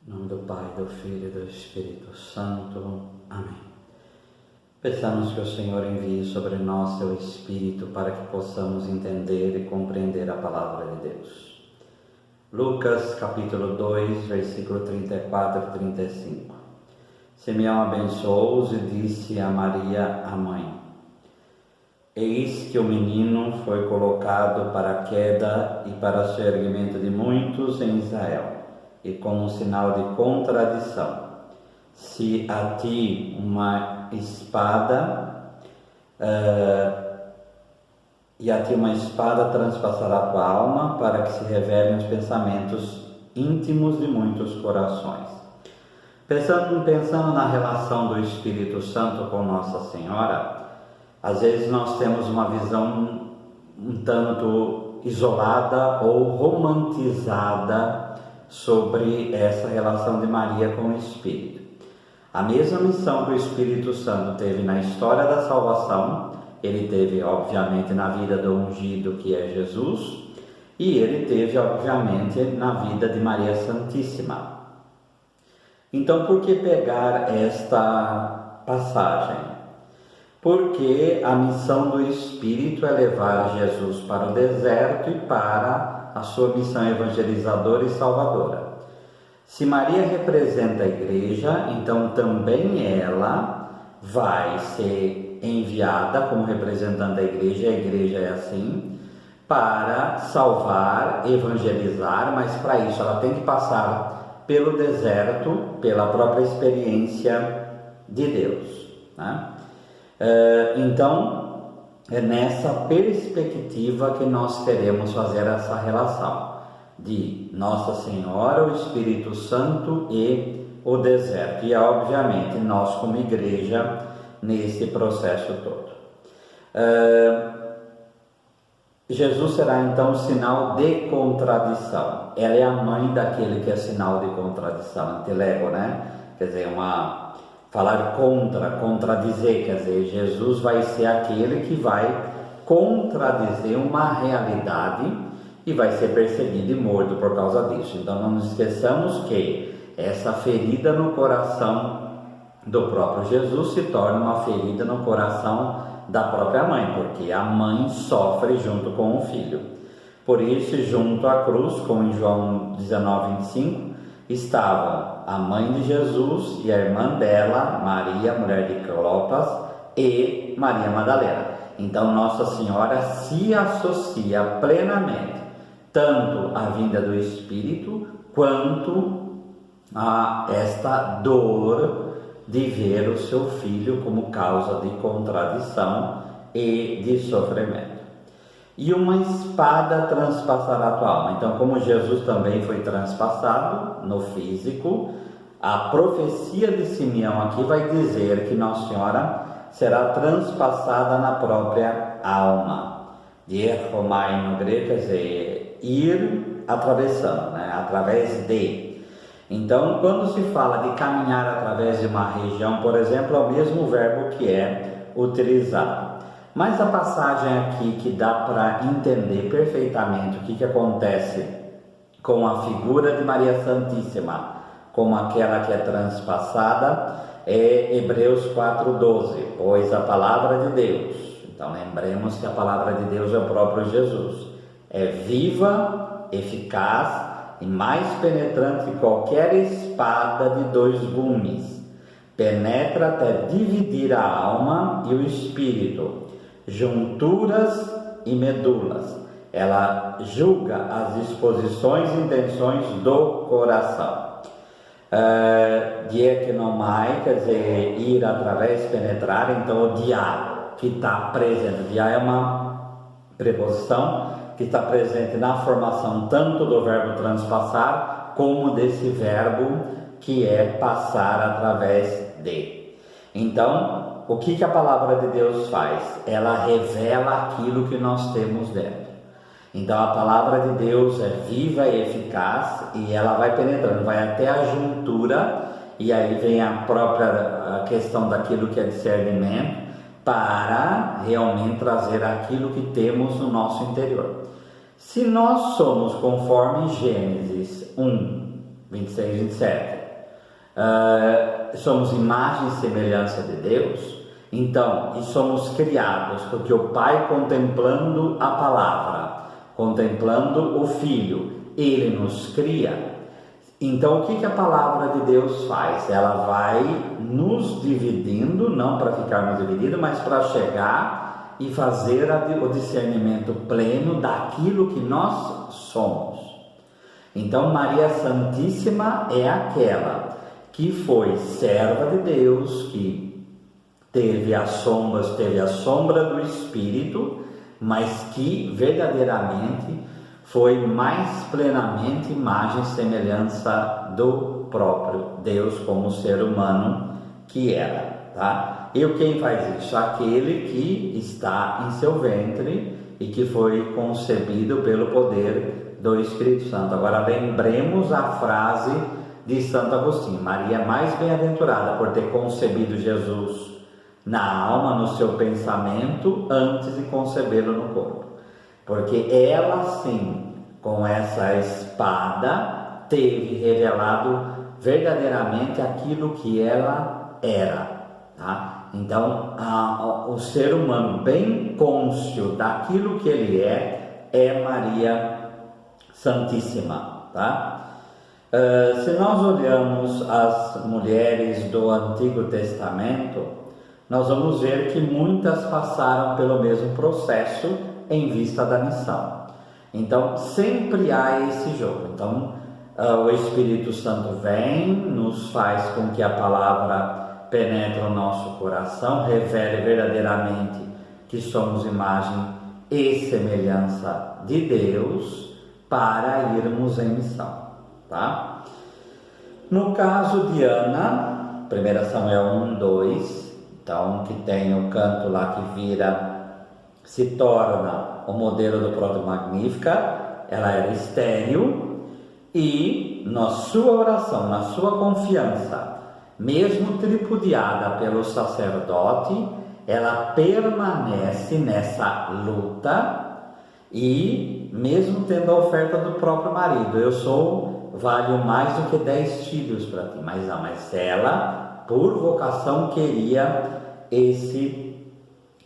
Em nome do Pai, do Filho e do Espírito Santo. Amém. Peçamos que o Senhor envie sobre nós seu Espírito para que possamos entender e compreender a Palavra de Deus. Lucas capítulo 2, versículo 34 e 35. Simeão abençoou-os e disse a Maria, a mãe: Eis que o menino foi colocado para a queda e para o erguimento de muitos em Israel, e como um sinal de contradição. Se a ti uma espada, transpassará a tua alma, para que se revelem os pensamentos íntimos de muitos corações. Pensando na relação do Espírito Santo com Nossa Senhora, às vezes nós temos uma visão um tanto isolada ou romantizada sobre essa relação de Maria com o Espírito. A mesma missão que o Espírito Santo teve na história da salvação, ele teve obviamente na vida do ungido, que é Jesus, e ele teve obviamente na vida de Maria Santíssima. Então, por que pegar esta passagem? Porque a missão do Espírito é levar Jesus para o deserto e para a sua missão evangelizadora e salvadora. Se Maria representa a igreja, então também ela vai ser enviada como representante da igreja, a igreja é assim, para salvar, evangelizar, mas para isso ela tem que passar pelo deserto, pela própria experiência de Deus, né? Então, é nessa perspectiva que nós queremos fazer essa relação de Nossa Senhora, o Espírito Santo e o deserto. E, obviamente, nós como igreja nesse processo todo. Jesus será, então, sinal de contradição. Ela é a mãe daquele que é sinal de contradição, antilego, né? Quer dizer, falar contradizer, quer dizer, Jesus vai ser aquele que vai contradizer uma realidade e vai ser perseguido e morto por causa disso. Então não nos esqueçamos que essa ferida no coração do próprio Jesus se torna uma ferida no coração da própria mãe, porque a mãe sofre junto com o filho. Por isso, junto à cruz, como em João 19:25, estavam a mãe de Jesus e a irmã dela, Maria, mulher de Clopas, e Maria Madalena. Então Nossa Senhora se associa plenamente tanto à vinda do Espírito quanto a esta dor de ver o seu filho como causa de contradição e de sofrimento. E uma espada transpassará a tua alma. Então, como Jesus também foi transpassado no físico, a profecia de Simeão aqui vai dizer que Nossa Senhora será transpassada na própria alma. Dierchomai no grego quer dizer ir atravessando, né? Através de. Então, quando se fala de caminhar através de uma região, por exemplo, é o mesmo verbo que é utilizado. Mas a passagem aqui que dá para entender perfeitamente o que acontece com a figura de Maria Santíssima, como aquela que é transpassada, é Hebreus 4:12, pois a palavra de Deus, então lembremos que a palavra de Deus é o próprio Jesus, é viva, eficaz e mais penetrante que qualquer espada de 2 gumes, penetra até dividir a alma e o espírito, junturas e medulas. Ela julga as disposições e intenções do coração. Diekenomai, quer dizer, ir através, penetrar. Então o dia que está presente, o dia é uma preposição que está presente na formação tanto do verbo transpassar como desse verbo que é passar através de. Então, o que a palavra de Deus faz? Ela revela aquilo que nós temos dentro. Então a palavra de Deus é viva e eficaz e ela vai penetrando, vai até a juntura, e aí vem a própria questão daquilo que é discernimento, para realmente trazer aquilo que temos no nosso interior. Se nós somos conforme Gênesis 1, 26, 27. Somos imagem e semelhança de Deus, então, e somos criados, porque o Pai, contemplando a palavra, contemplando o Filho, Ele nos cria. Então, o que a palavra de Deus faz? Ela vai nos dividindo, não para ficarmos divididos, mas para chegar e fazer o discernimento pleno daquilo que nós somos. Então, Maria Santíssima é aquela que foi serva de Deus, que teve a sombra do Espírito, mas que verdadeiramente foi mais plenamente imagem e semelhança do próprio Deus como ser humano que era, tá? E quem faz isso? Aquele que está em seu ventre e que foi concebido pelo poder do Espírito Santo. Agora lembremos a frase de Santo Agostinho: Maria é mais bem-aventurada por ter concebido Jesus na alma, no seu pensamento, antes de concebê-lo no corpo. Porque ela sim, com essa espada, teve revelado verdadeiramente aquilo que ela era, tá? Então, o ser humano bem cônscio daquilo que ele é Maria Santíssima, tá? Se nós olhamos as mulheres do Antigo Testamento, nós vamos ver que muitas passaram pelo mesmo processo em vista da missão. Então, sempre há esse jogo. Então, o Espírito Santo vem, nos faz com que a palavra penetre o nosso coração, revele verdadeiramente que somos imagem e semelhança de Deus para irmos em missão, tá? No caso de Ana, 1 Samuel 1, 2, então, que tem o canto lá que se torna o modelo do Proto Magnífica. Ela era estéril e na sua oração, na sua confiança, mesmo tripudiada pelo sacerdote, ela permanece nessa luta e mesmo tendo a oferta do próprio marido: eu valho mais do que 10 filhos para ti, mas ela, por vocação, queria esse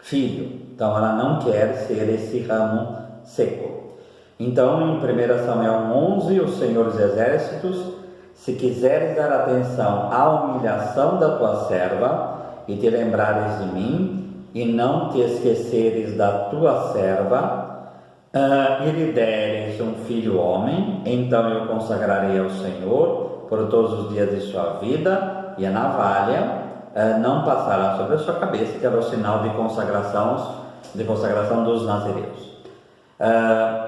filho. Então ela não quer ser esse ramo seco. Então, em 1 Samuel 11, o Senhor dos Exércitos: se quiseres dar atenção à humilhação da tua serva e te lembrares de mim e não te esqueceres da tua serva, e lhe deres um filho homem, então eu consagrarei ao Senhor por todos os dias de sua vida, e a navalha não passará sobre a sua cabeça, que era o sinal de consagração dos nazireus.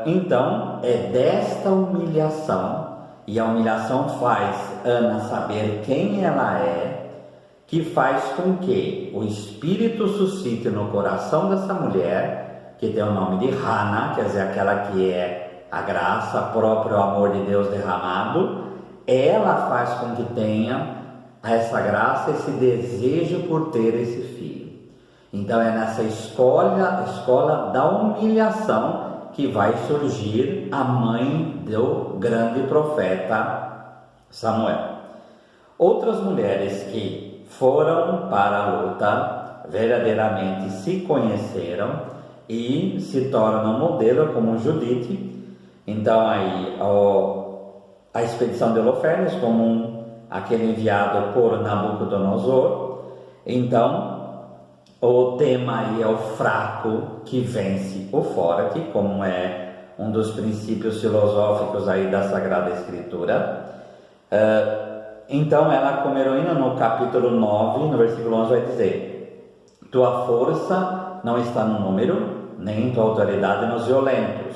Então, é desta humilhação, e a humilhação faz Ana saber quem ela é, que faz com que o Espírito suscite no coração dessa mulher, que tem o nome de Hannah, quer dizer, aquela que é a graça, próprio amor de Deus derramado. Ela faz com que tenha essa graça, esse desejo por ter esse filho. Então é nessa escola da humilhação que vai surgir a mãe do grande profeta Samuel. Outras mulheres que foram para a luta verdadeiramente se conheceram e se tornam modelo, como Judite. Então aí a expedição de Holofernes, como aquele enviado por Nabucodonosor. Então o tema aí é o fraco que vence o forte, como é um dos princípios filosóficos aí da Sagrada Escritura. Então ela, como heroína, no capítulo 9, no versículo 11, vai dizer: tua força não está no número, nem tua autoridade nos violentos,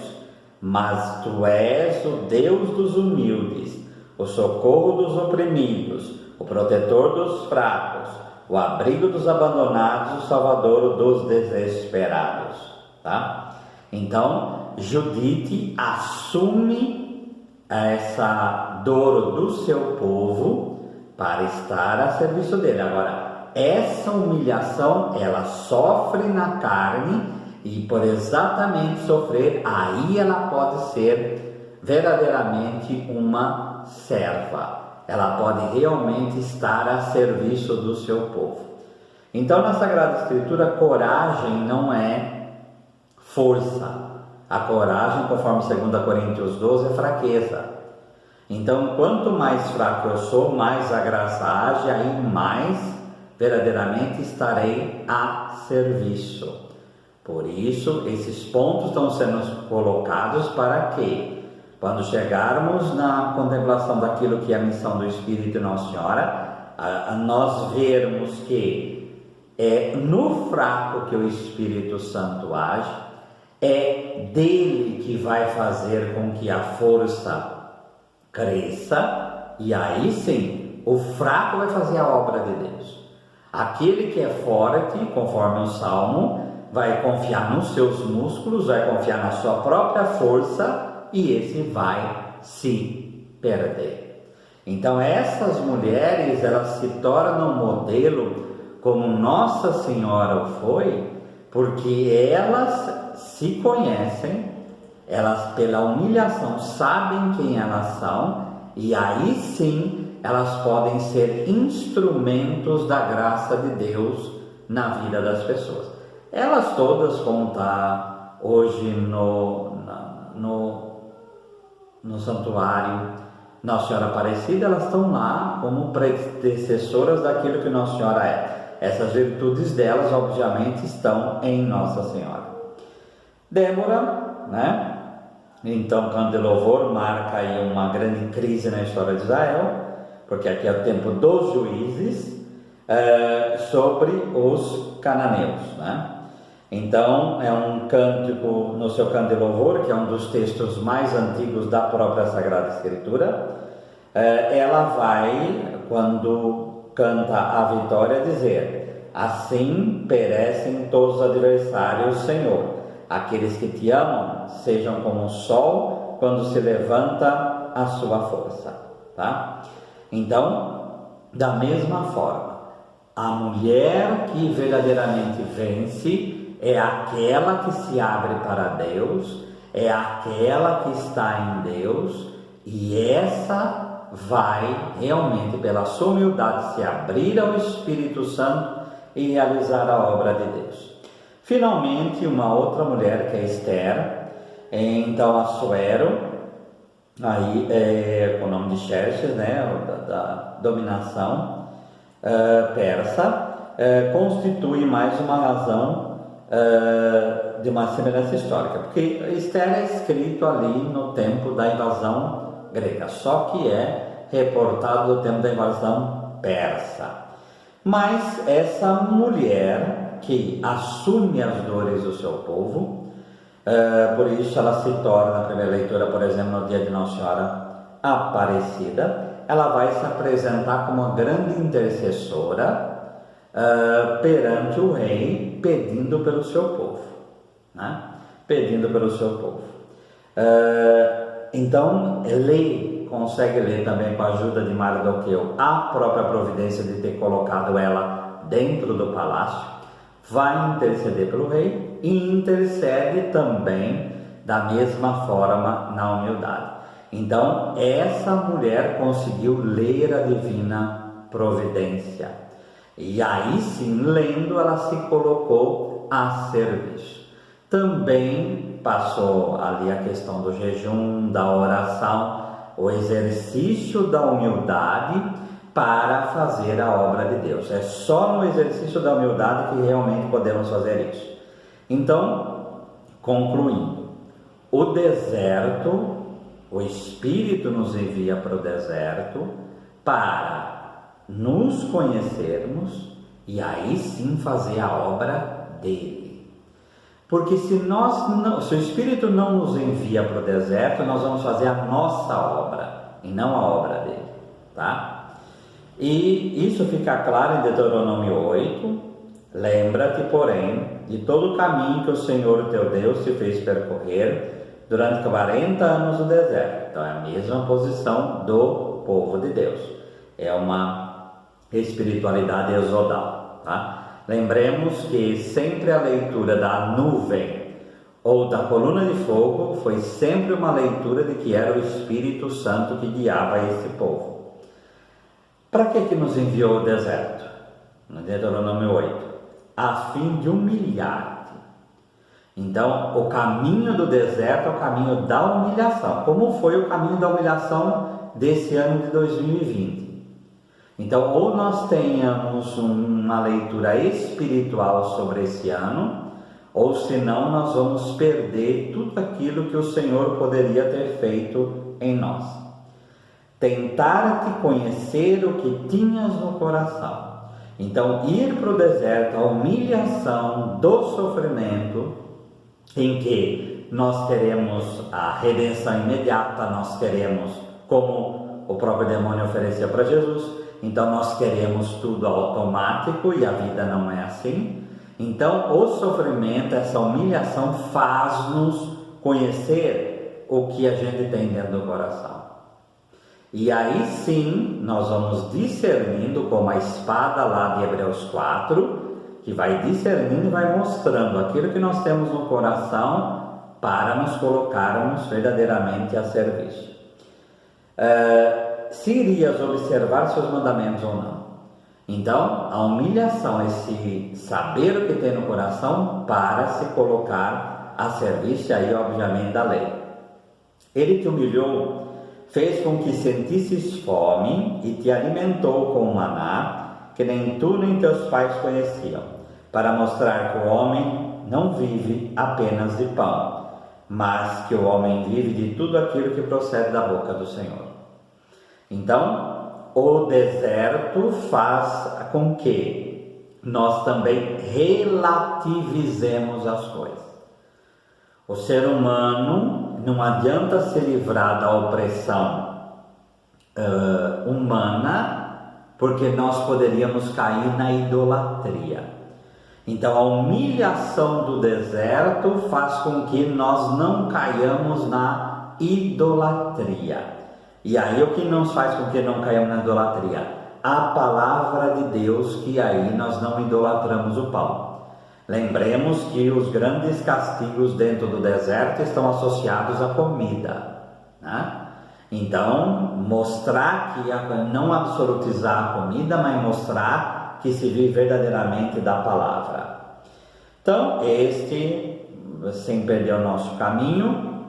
mas tu és o Deus dos humildes, o socorro dos oprimidos, o protetor dos fracos, o abrigo dos abandonados, o salvador dos desesperados, tá? Então, Judite assume essa dor do seu povo para estar a serviço dele. Agora, essa humilhação, ela sofre na carne, e por exatamente sofrer, aí ela pode ser verdadeiramente uma serva, ela pode realmente estar a serviço do seu povo. Então, na Sagrada Escritura, coragem não é força. A coragem, conforme 2 Coríntios 12, é fraqueza. Então, quanto mais fraco eu sou, mais a graça age, aí mais verdadeiramente estarei a serviço. Por isso, esses pontos estão sendo colocados para que, quando chegarmos na contemplação daquilo que é a missão do Espírito e Nossa Senhora, nós vermos que é no fraco que o Espírito Santo age, é dele que vai fazer com que a força cresça, e aí sim, o fraco vai fazer a obra de Deus. Aquele que é forte, conforme o Salmo, vai confiar nos seus músculos, vai confiar na sua própria força, e esse vai se perder. Então essas mulheres, elas se tornam modelo como Nossa Senhora o foi, porque elas se conhecem, elas pela humilhação sabem quem elas são, e aí sim elas podem ser instrumentos da graça de Deus na vida das pessoas. Elas todas, como está hoje no santuário Nossa Senhora Aparecida, elas estão lá como predecessoras daquilo que Nossa Senhora é. Essas virtudes delas, obviamente, estão em Nossa Senhora. Débora, né? Então, canto de louvor marca aí uma grande crise na história de Israel, porque aqui é o tempo dos juízes sobre os cananeus, né? Então, é um cântico no seu canto de louvor, que é um dos textos mais antigos da própria Sagrada Escritura. Ela vai, quando canta a vitória, dizer: assim perecem todos os adversários, Senhor. Aqueles que te amam sejam como o sol quando se levanta a sua força. Tá? Então, da mesma forma, a mulher que verdadeiramente vence é aquela que se abre para Deus, é aquela que está em Deus, e essa vai realmente, pela sua humildade, se abrir ao Espírito Santo e realizar a obra de Deus. Finalmente, uma outra mulher, que é Esther, então Assuero, aí com o nome de Xerxes, né, da dominação persa, constitui mais uma razão de uma semelhança histórica, porque Esther é escrito ali no tempo da invasão grega, só que é reportado do tempo da invasão persa. Mas essa mulher que assume as dores do seu povo, por isso ela se torna, na primeira leitura, por exemplo, no dia de Nossa Senhora Aparecida, ela vai se apresentar como uma grande intercessora perante o rei, pedindo pelo seu povo, né? Pedindo pelo seu povo. Então, consegue ler também, com a ajuda de Mardoqueu, a própria providência de ter colocado ela dentro do palácio, vai interceder pelo rei e intercede também da mesma forma na humildade. Então, essa mulher conseguiu ler a divina providência. E aí sim, lendo, ela se colocou a serviço. Também passou ali a questão do jejum, da oração, o exercício da humildade para fazer a obra de Deus. É só no exercício da humildade que realmente podemos fazer isso. Então, concluindo, o deserto, o Espírito nos envia para o deserto para nos conhecermos e aí sim fazer a obra dele. Porque se o Espírito não nos envia para o deserto, nós vamos fazer a nossa obra e não a obra dele, tá? E isso fica claro em Deuteronômio 8. Lembra-te, porém, de todo o caminho que o Senhor teu Deus te fez percorrer durante 40 anos no deserto. Então é a mesma posição do povo de Deus. É uma espiritualidade exodal, tá? Lembremos que sempre a leitura da nuvem ou da coluna de fogo, foi sempre uma leitura de que era o Espírito Santo que guiava esse povo. Para que nos enviou o deserto? No Deuteronômio 8, a fim de humilhar-te. Então, o caminho do deserto é o caminho da humilhação, como foi o caminho da humilhação desse ano de 2020. Então, ou nós tenhamos uma leitura espiritual sobre esse ano, ou senão nós vamos perder tudo aquilo que o Senhor poderia ter feito em nós. Tentar te conhecer o que tinhas no coração. Então, ir para o deserto, a humilhação do sofrimento, em que nós queremos a redenção imediata, nós queremos, como o próprio demônio oferecia para Jesus, então nós queremos tudo automático e a vida não é assim. Então, o sofrimento, essa humilhação faz-nos conhecer o que a gente tem dentro do coração. E aí sim, nós vamos discernindo, como a espada lá de Hebreus 4, que vai discernindo e vai mostrando aquilo que nós temos no coração para nos colocarmos verdadeiramente a serviço. Se irias observar seus mandamentos ou não. Então, a humilhação, esse saber o que tem no coração para se colocar a serviço, aí obviamente da lei. Ele te humilhou, fez com que sentisses fome e te alimentou com maná, que nem tu nem teus pais conheciam, para mostrar que o homem não vive apenas de pão, mas que o homem vive de tudo aquilo que procede da boca do Senhor. Então, o deserto faz com que nós também relativizemos as coisas. O ser humano não adianta se livrar da opressão humana, porque nós poderíamos cair na idolatria. Então, a humilhação do deserto faz com que nós não caiamos na idolatria. E aí o que nos faz com que não caiamos na idolatria? A palavra de Deus, que aí nós não idolatramos o pão. Lembremos que os grandes castigos dentro do deserto estão associados à comida, né? Então, mostrar que não absolutizar a comida, mas mostrar que se vive verdadeiramente da palavra. Então, sem perder o nosso caminho,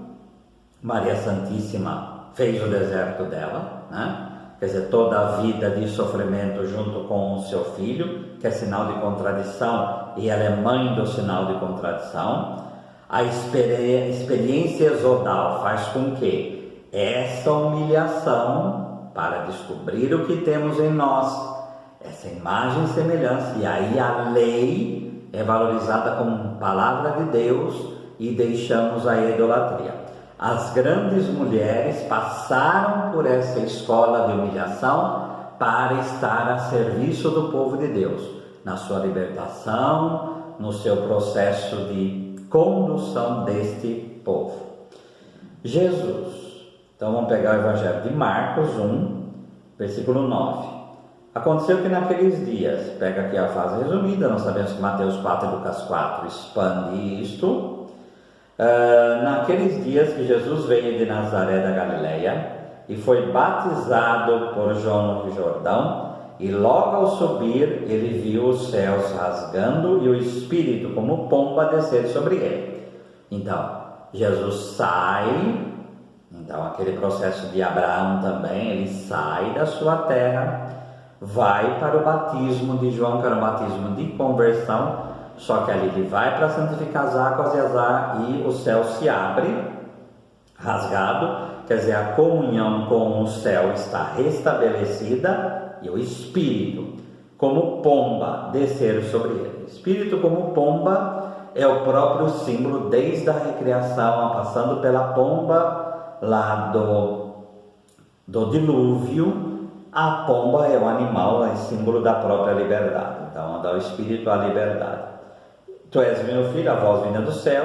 Maria Santíssima fez o deserto dela, né? Quer dizer, toda a vida de sofrimento junto com o seu filho, que é sinal de contradição, e ela é mãe do sinal de contradição. A experiência exodal faz com que essa humilhação, para descobrir o que temos em nós, essa imagem e semelhança, e aí a lei é valorizada como palavra de Deus e deixamos a idolatria. As grandes mulheres passaram por essa escola de humilhação para estar a serviço do povo de Deus, na sua libertação, no seu processo de condução deste povo. Jesus. Então vamos pegar o Evangelho de Marcos 1, versículo 9. Aconteceu que naqueles dias, pega aqui a fase resumida, nós sabemos que Mateus 4 e Lucas 4 expande isto. Naqueles dias que Jesus veio de Nazaré da Galileia e foi batizado por João no Rio Jordão, e logo ao subir ele viu os céus rasgando e o Espírito como pomba descer sobre ele. Então, Jesus sai, então aquele processo de Abraão também, ele sai da sua terra, vai para o batismo de João, que era um batismo de conversão. Só que ali ele vai para santificar as águas e o céu se abre, rasgado, quer dizer, a comunhão com o céu está restabelecida e o Espírito, como pomba, descer sobre ele. O Espírito como pomba é o próprio símbolo desde a recriação, passando pela pomba lá do dilúvio. A pomba é um animal, é símbolo da própria liberdade, então dá o Espírito à liberdade. Tu és meu filho, a voz vinda do céu,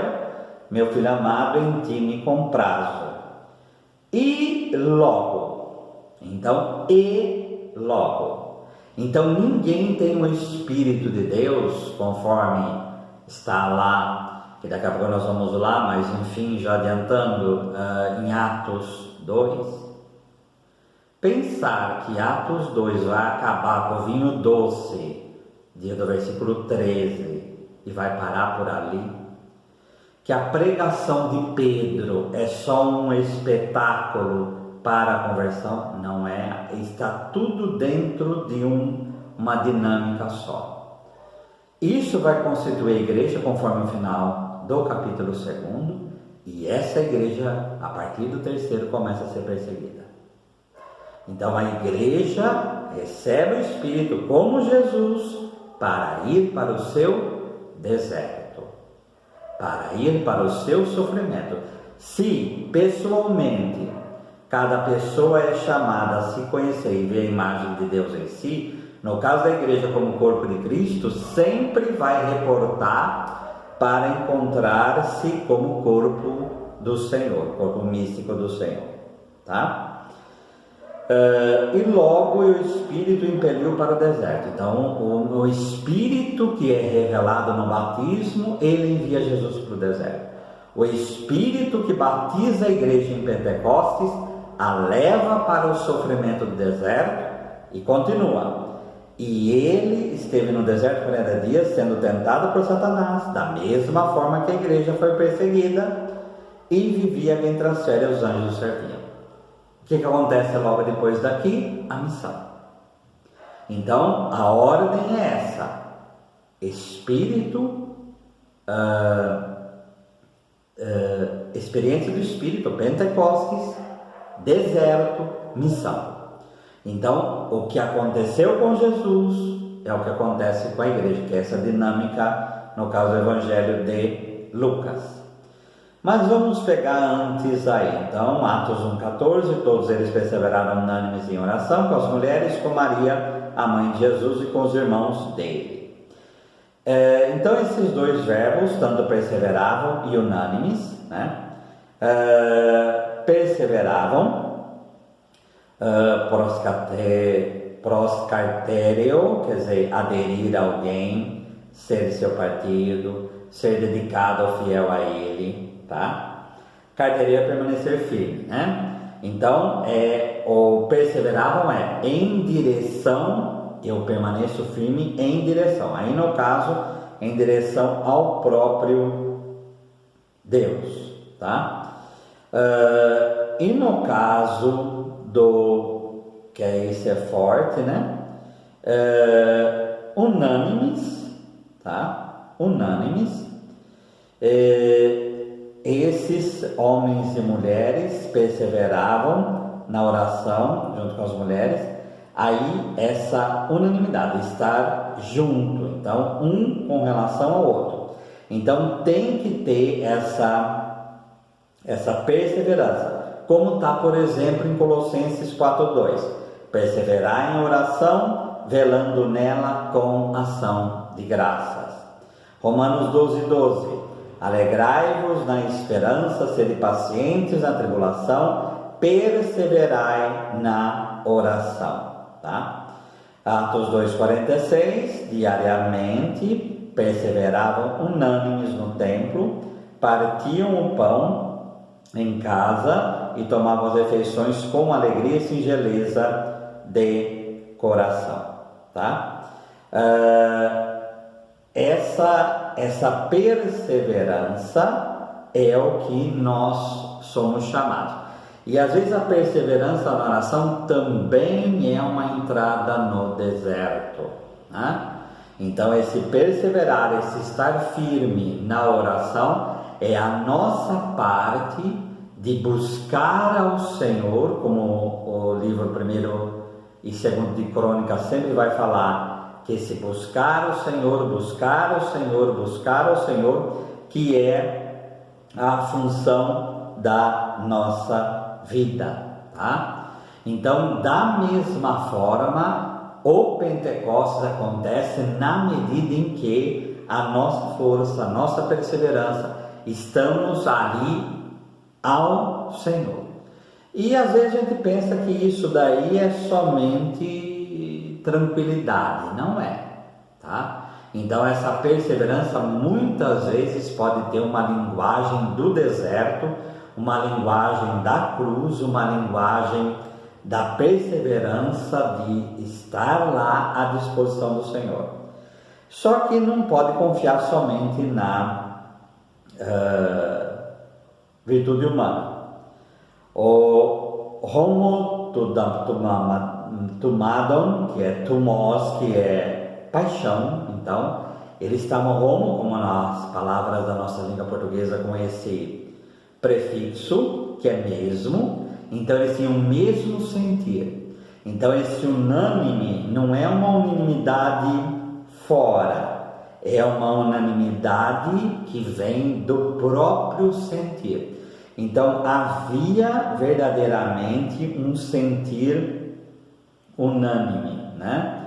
meu filho amado, em ti me comprazo. E logo. Então, e logo. Então, ninguém tem o Espírito de Deus, conforme está lá que daqui a pouco nós vamos lá, mas enfim, já adiantando, em Atos 2, pensar que Atos 2 vai acabar com o vinho doce, dia do versículo 13, e vai parar por ali, que a pregação de Pedro é só um espetáculo para a conversão, não é, está tudo dentro de uma dinâmica só. Isso vai constituir a igreja conforme o final do capítulo 2, e essa igreja, a partir do 3º, começa a ser perseguida. Então a igreja recebe o Espírito como Jesus para ir para o seu deserto, para ir para o seu sofrimento. Se pessoalmente cada pessoa é chamada a se conhecer e ver a imagem de Deus em si, no caso da igreja como corpo de Cristo, sempre vai reportar para encontrar-se como corpo do Senhor, corpo místico do Senhor, tá? E logo o Espírito impeliu para o deserto. Então o Espírito que é revelado no batismo, ele envia Jesus para o deserto. O Espírito que batiza a igreja em Pentecostes a leva para o sofrimento do deserto e continua. E ele esteve no deserto 40 dias sendo tentado por Satanás, da mesma forma que a igreja foi perseguida, e vivia entre as férias os anjos serviam. O que acontece logo depois daqui? A missão. Então, a ordem é essa: Espírito, experiência do Espírito, Pentecostes, deserto, missão. Então, o que aconteceu com Jesus é o que acontece com a igreja, que é essa dinâmica, no caso do Evangelho de Lucas. Mas vamos pegar antes aí. Então, Atos 1,14, todos eles perseveraram unânimes em oração com as mulheres, com Maria, a mãe de Jesus, e com os irmãos dele. Então, esses dois verbos, tanto perseveravam e unânimes, né? Perseveravam, proscartério, quer dizer, aderir a alguém, ser de seu partido, ser dedicado, fiel a ele, tá? Carteiria é permanecer firme, né? Então, o perseveravam em direção, eu permaneço firme em direção. Aí, no caso, em direção ao próprio Deus, tá? E no caso que esse é forte, né? Unânimes, tá? Unânimes. Esses homens e mulheres perseveravam na oração junto com as mulheres. Aí essa unanimidade, estar junto, então um com relação ao outro. Então tem que ter essa perseverança, como está, por exemplo, em Colossenses 4,2: perseverar em oração, velando nela com ação de graças. Romanos 12,12: alegrai-vos na esperança, sede pacientes na tribulação, perseverai na oração, tá? Atos 2,46: diariamente perseveravam unânimes no templo, partiam o pão em casa e tomavam as refeições com alegria e singeleza de coração, tá? Essa perseverança é o que nós somos chamados. E às vezes a perseverança na oração também é uma entrada no deserto, né? Então esse perseverar, esse estar firme na oração é a nossa parte de buscar ao Senhor, como o livro 1º e 2º de Crônicas sempre vai falar, que se buscar o Senhor, buscar o Senhor, buscar o Senhor, que é a função da nossa vida, tá? Então, da mesma forma, o Pentecostes acontece na medida em que a nossa força, a nossa perseverança, estamos ali ao Senhor. E às vezes a gente pensa que isso daí é somente tranquilidade, não é, tá? Então essa perseverança muitas vezes pode ter uma linguagem do deserto, uma linguagem da cruz, uma linguagem da perseverança de estar lá à disposição do Senhor. Só que não pode confiar somente na virtude humana. O homo tumadon, que é tumos, que é paixão, então eles estavam homo, como nas palavras da nossa língua portuguesa, com esse prefixo, que é mesmo, então eles tinham o mesmo sentir. Então esse unânime não é uma unanimidade fora, é uma unanimidade que vem do próprio sentir. Então havia verdadeiramente um sentir unânime, né?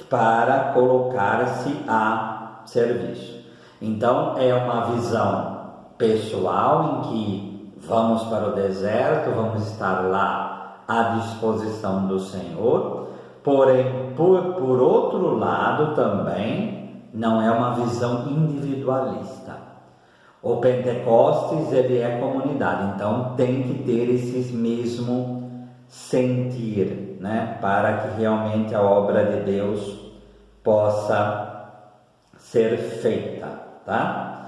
Para colocar-se a serviço. Então é uma visão pessoal em que vamos para o deserto, vamos estar lá à disposição do Senhor, porém, por outro lado também, não é uma visão individualista. O Pentecostes, ele é comunidade, então tem que ter esses mesmo sentir, né, para que realmente a obra de Deus possa ser feita, tá?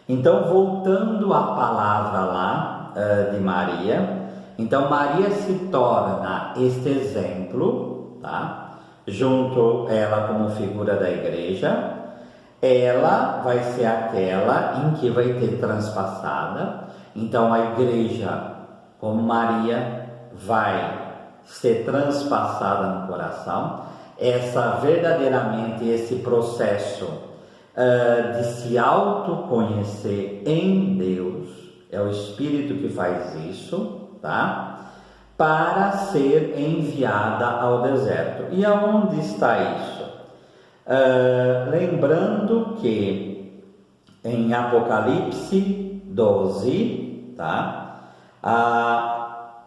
Então, voltando à palavra lá de Maria, então Maria se torna este exemplo, tá? Junto ela como figura da igreja, ela vai ser aquela em que vai ter transpassada. Então a igreja, como Maria, vai ser transpassada no coração. Verdadeiramente esse processo de se autoconhecer em Deus, é o Espírito que faz isso, tá? Para ser enviada ao deserto. E aonde está isso? Lembrando que em Apocalipse 12, tá? Ela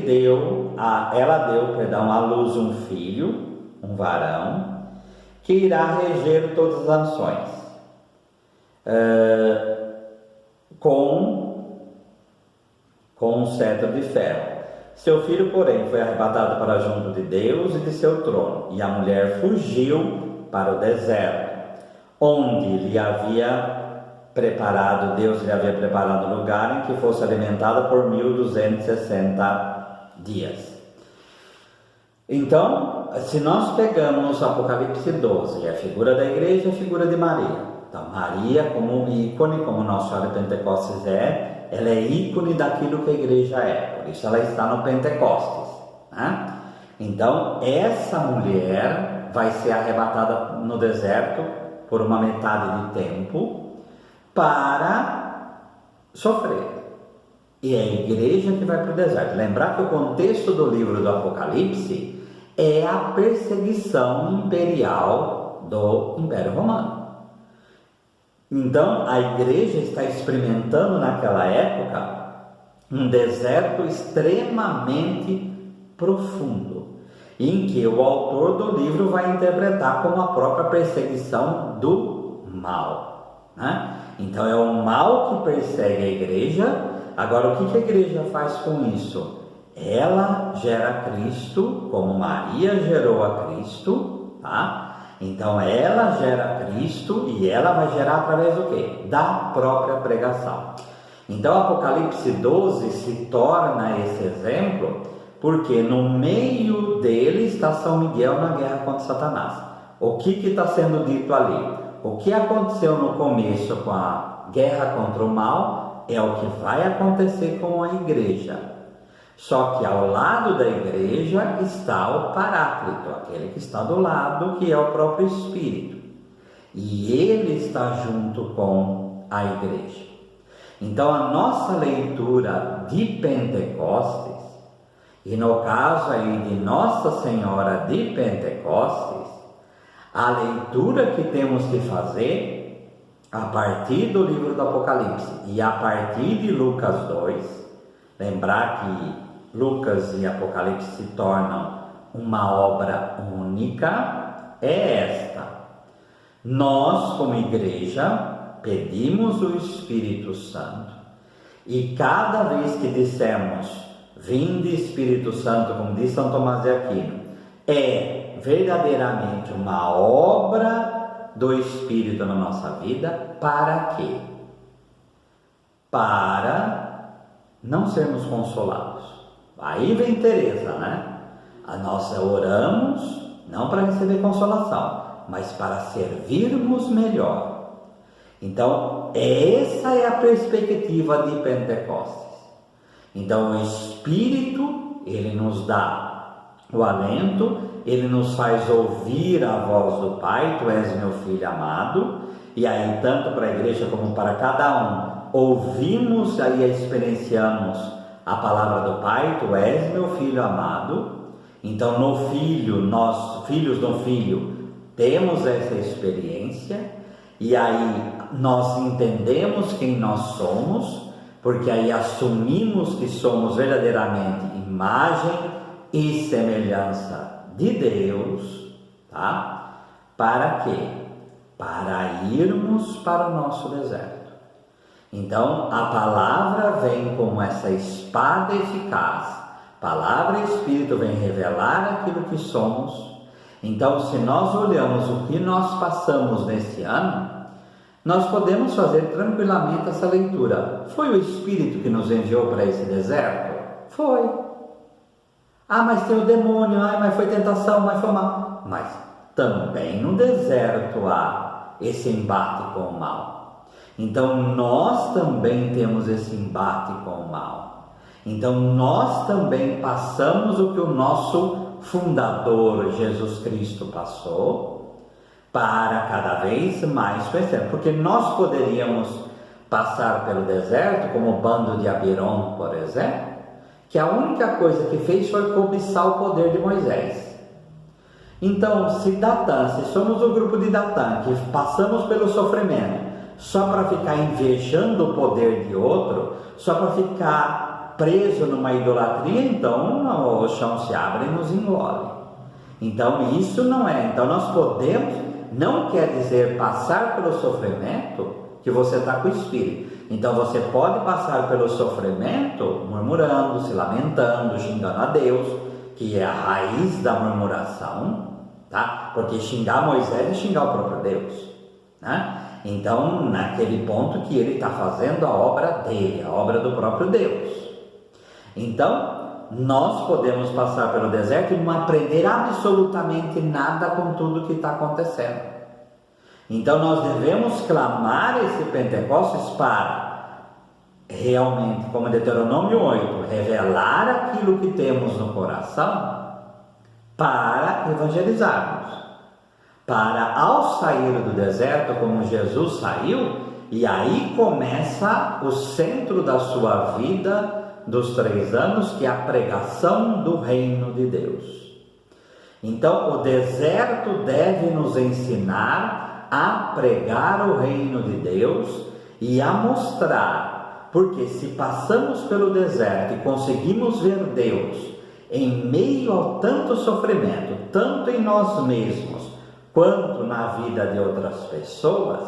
deu à luz um filho, um varão, que irá reger todas as nações, com um cetro de ferro. Seu filho, porém, foi arrebatado para junto de Deus e de seu trono, e a mulher fugiu para o deserto, onde Deus lhe havia preparado lugar em que fosse alimentada por 1260 dias. Então, se nós pegamos Apocalipse 12, a figura da igreja e a figura de Maria. Então, Maria como ícone, como Nossa Senhora de Pentecostes ela é ícone daquilo que a igreja é, por isso ela está no Pentecostes, né? Então, essa mulher vai ser arrebatada no deserto por uma metade de tempo para sofrer. E é a igreja que vai para o deserto. Lembrar que o contexto do livro do Apocalipse é a perseguição imperial do Império Romano. Então, a igreja está experimentando naquela época um deserto extremamente profundo, em que o autor do livro vai interpretar como a própria perseguição do mal, né? Então, é o mal que persegue a igreja. Agora, o que a igreja faz com isso? Ela gera Cristo, como Maria gerou a Cristo, tá? Então ela gera Cristo e ela vai gerar através do quê? Da própria pregação. Então Apocalipse 12 se torna esse exemplo, porque no meio dele está São Miguel na guerra contra Satanás. O que está sendo dito ali? O que aconteceu no começo com a guerra contra o mal é o que vai acontecer com a igreja. Só que ao lado da igreja está o Paráclito, aquele que está do lado, que é o próprio Espírito. E ele está junto com a igreja. Então a nossa leitura de Pentecostes, e no caso aí de Nossa Senhora de Pentecostes, a leitura que temos que fazer a partir do livro do Apocalipse e a partir de Lucas 2, lembrar que Lucas e Apocalipse se tornam uma obra única, é esta: Nós, como igreja, pedimos o Espírito Santo. E cada vez que dissemos, vinde Espírito Santo, como diz São Tomás de Aquino, é verdadeiramente uma obra do Espírito na nossa vida. Para quê? Para não sermos consolados. Aí vem Teresa, né? Nós oramos não para receber consolação, mas para servirmos melhor. Então, essa é a perspectiva de Pentecostes. Então, o Espírito, ele nos dá o alento, ele nos faz ouvir a voz do Pai, tu és meu filho amado, e aí, tanto para a igreja como para cada um, ouvimos e experienciamos a palavra do Pai, tu és meu filho amado. Então, no Filho, nós, filhos do Filho, temos essa experiência, e aí nós entendemos quem nós somos, porque aí assumimos que somos verdadeiramente imagem e semelhança de Deus, tá? Para quê? Para irmos para o nosso deserto. Então, a palavra vem como essa espada eficaz. Palavra e Espírito vem revelar aquilo que somos. Então, se nós olhamos o que nós passamos nesse ano, nós podemos fazer tranquilamente essa leitura. Foi o Espírito que nos enviou para esse deserto? Foi. Mas tem o demônio, mas foi tentação, mas foi mal. Mas também no deserto há esse embate com o mal. Então, nós também temos esse embate com o mal. Então, nós também passamos o que o nosso fundador, Jesus Cristo, passou, para cada vez mais conhecer. Porque nós poderíamos passar pelo deserto, como o bando de Abiram, por exemplo, que a única coisa que fez foi cobiçar o poder de Moisés. Então, se somos o grupo de Datã, que passamos pelo sofrimento, só para ficar invejando o poder de outro, só para ficar preso numa idolatria, então o chão se abre e nos engole. Então isso não é. Então nós podemos, não quer dizer passar pelo sofrimento que você está com o Espírito. Então você pode passar pelo sofrimento murmurando, se lamentando, xingando a Deus, que é a raiz da murmuração, tá? Porque xingar Moisés é xingar o próprio Deus, né? Então, naquele ponto que ele está fazendo a obra dele, a obra do próprio Deus. Então, nós podemos passar pelo deserto e não aprender absolutamente nada com tudo que está acontecendo. Então, nós devemos clamar esse Pentecostes para realmente, como Deuteronômio 8, revelar aquilo que temos no coração para evangelizarmos. Para, ao sair do deserto, como Jesus saiu, e aí começa o centro da sua vida dos 3 anos, que é a pregação do reino de Deus. Então, o deserto deve nos ensinar a pregar o reino de Deus e a mostrar, porque se passamos pelo deserto e conseguimos ver Deus em meio ao tanto sofrimento, tanto em nós mesmos, quanto na vida de outras pessoas,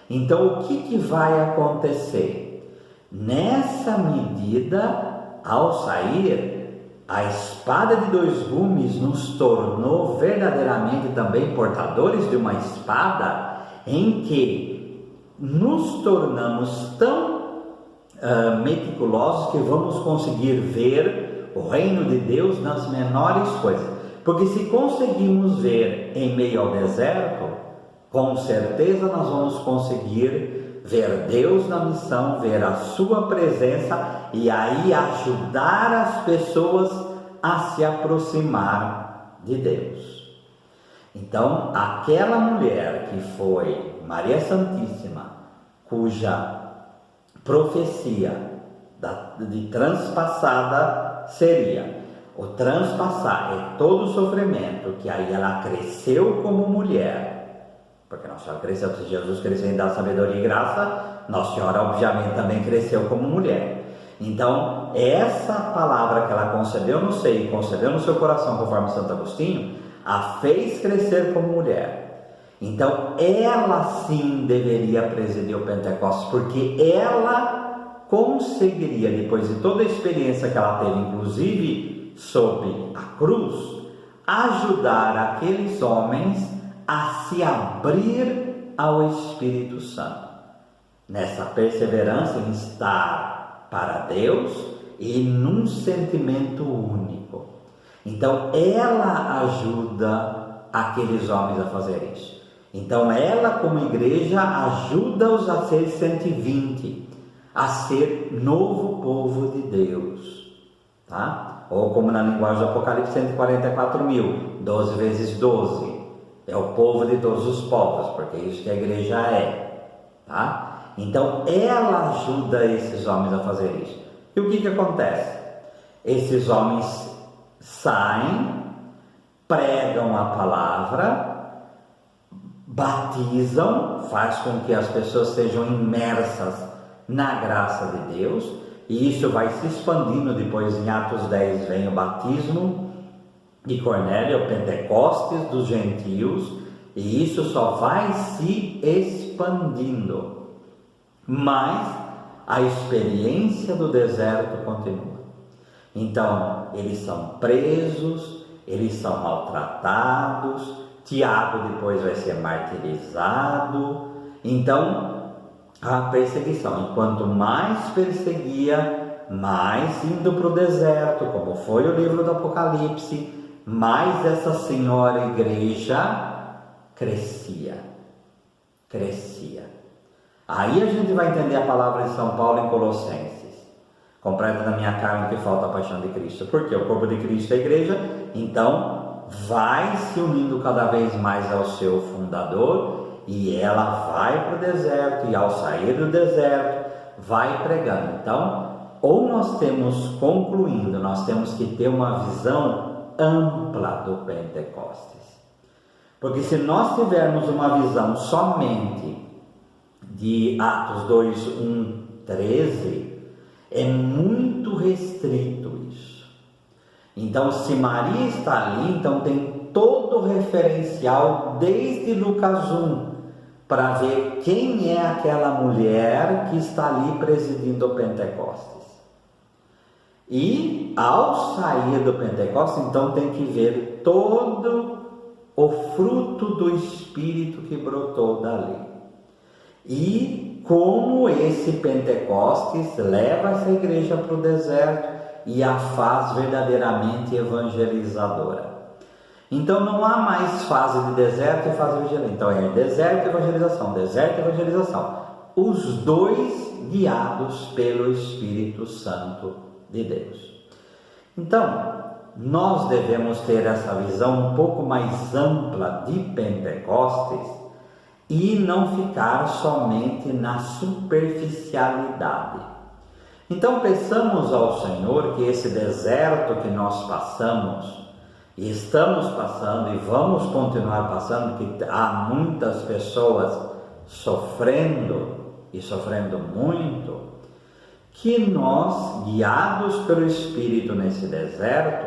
então o que vai acontecer? Nessa medida, ao sair, a espada de 2 gumes nos tornou verdadeiramente também portadores de uma espada em que nos tornamos tão meticulosos que vamos conseguir ver o reino de Deus nas menores coisas. Porque se conseguimos ver em meio ao deserto, com certeza nós vamos conseguir ver Deus na missão, ver a sua presença e aí ajudar as pessoas a se aproximar de Deus. Então, aquela mulher que foi Maria Santíssima, cuja profecia de transpassada seria, o transpassar é todo o sofrimento, que aí ela cresceu como mulher, porque Nossa Senhora cresceu, se Jesus cresceu em dar sabedoria e graça, Nossa Senhora obviamente também cresceu como mulher. Então, essa palavra que ela concebeu no seio, concebeu no seu coração, conforme Santo Agostinho, a fez crescer como mulher. Então ela sim deveria presidir o Pentecostes, porque ela conseguiria, depois de toda a experiência que ela teve, inclusive sob a cruz, ajudar aqueles homens a se abrir ao Espírito Santo, nessa perseverança em estar para Deus e num sentimento único. Então ela ajuda aqueles homens a fazer isso. Então ela, como igreja, ajuda-os a ser 120, a ser novo povo de Deus, tá? Ou como na linguagem do Apocalipse, 144 mil, 12 vezes 12, é o povo de todos os povos, porque é isso que a igreja é, tá? Então ela ajuda esses homens a fazer isso. E o que acontece? Esses homens saem, pregam a palavra, batizam, faz com que as pessoas sejam imersas na graça de Deus, e isso vai se expandindo. Depois em Atos 10 vem o batismo de Cornélio, o Pentecostes dos gentios, e isso só vai se expandindo, mas a experiência do deserto continua. Então eles são presos, eles são maltratados, Tiago depois vai ser martirizado. Então a perseguição, e quanto mais perseguia, mais indo para o deserto, como foi o livro do Apocalipse, mais essa senhora igreja crescia. Aí a gente vai entender a palavra de São Paulo em Colossenses: completa na minha carne que falta a paixão de Cristo. Porque o corpo de Cristo é a igreja, então vai se unindo cada vez mais ao seu fundador, e ela vai para o deserto, e ao sair do deserto vai pregando. Então, ou nós temos, concluindo, nós temos que ter uma visão ampla do Pentecostes, porque se nós tivermos uma visão somente de Atos 2, 1, 13, é muito restrito isso. Então, se Maria está ali, então tem todo o referencial desde Lucas 1, para ver quem é aquela mulher que está ali presidindo o Pentecostes. E ao sair do Pentecostes, então tem que ver todo o fruto do Espírito que brotou dali. E como esse Pentecostes leva essa igreja para o deserto e a faz verdadeiramente evangelizadora. Então não há mais fase de deserto e fase de evangelização. Então é deserto e evangelização, deserto e evangelização. Os dois guiados pelo Espírito Santo de Deus. Então, nós devemos ter essa visão um pouco mais ampla de Pentecostes e não ficar somente na superficialidade. Então peçamos ao Senhor que esse deserto que nós passamos, e estamos passando e vamos continuar passando, que há muitas pessoas sofrendo e sofrendo muito, que nós, guiados pelo Espírito nesse deserto,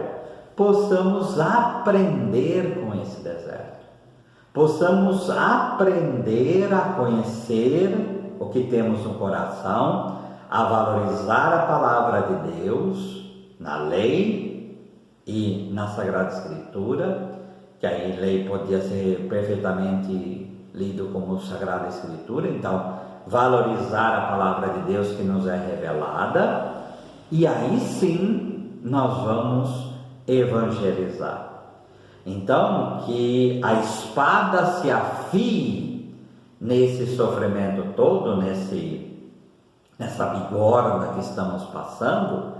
possamos aprender com esse deserto, possamos aprender a conhecer o que temos no coração, a valorizar a palavra de Deus na lei e na Sagrada Escritura, que aí lei podia ser perfeitamente lido como Sagrada Escritura. Então, valorizar a palavra de Deus que nos é revelada, e aí sim nós vamos evangelizar. Então, que a espada se afie nesse sofrimento todo, nessa bigorna que estamos passando,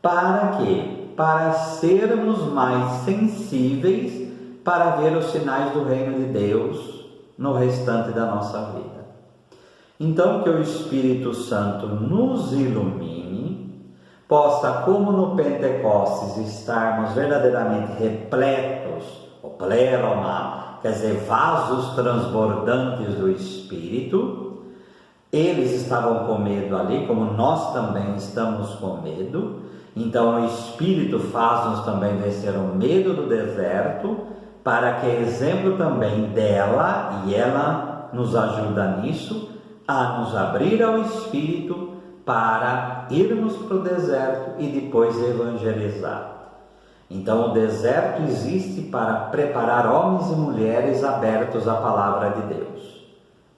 para quê? Para sermos mais sensíveis para ver os sinais do reino de Deus no restante da nossa vida. Então, que o Espírito Santo nos ilumine, possa, como no Pentecostes, estarmos verdadeiramente repletos, o pleroma, quer dizer, vasos transbordantes do Espírito. Eles estavam com medo ali, como nós também estamos com medo. Então o Espírito faz-nos também vencer o medo do deserto, para que é exemplo também dela, e ela nos ajuda nisso, a nos abrir ao Espírito para irmos para o deserto e depois evangelizar. Então o deserto existe para preparar homens e mulheres abertos à palavra de Deus,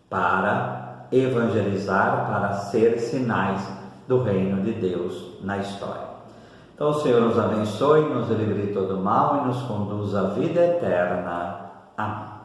para evangelizar, para ser sinais do reino de Deus na história. Então o Senhor nos abençoe, nos livre de todo mal e nos conduz à vida eterna. Amém.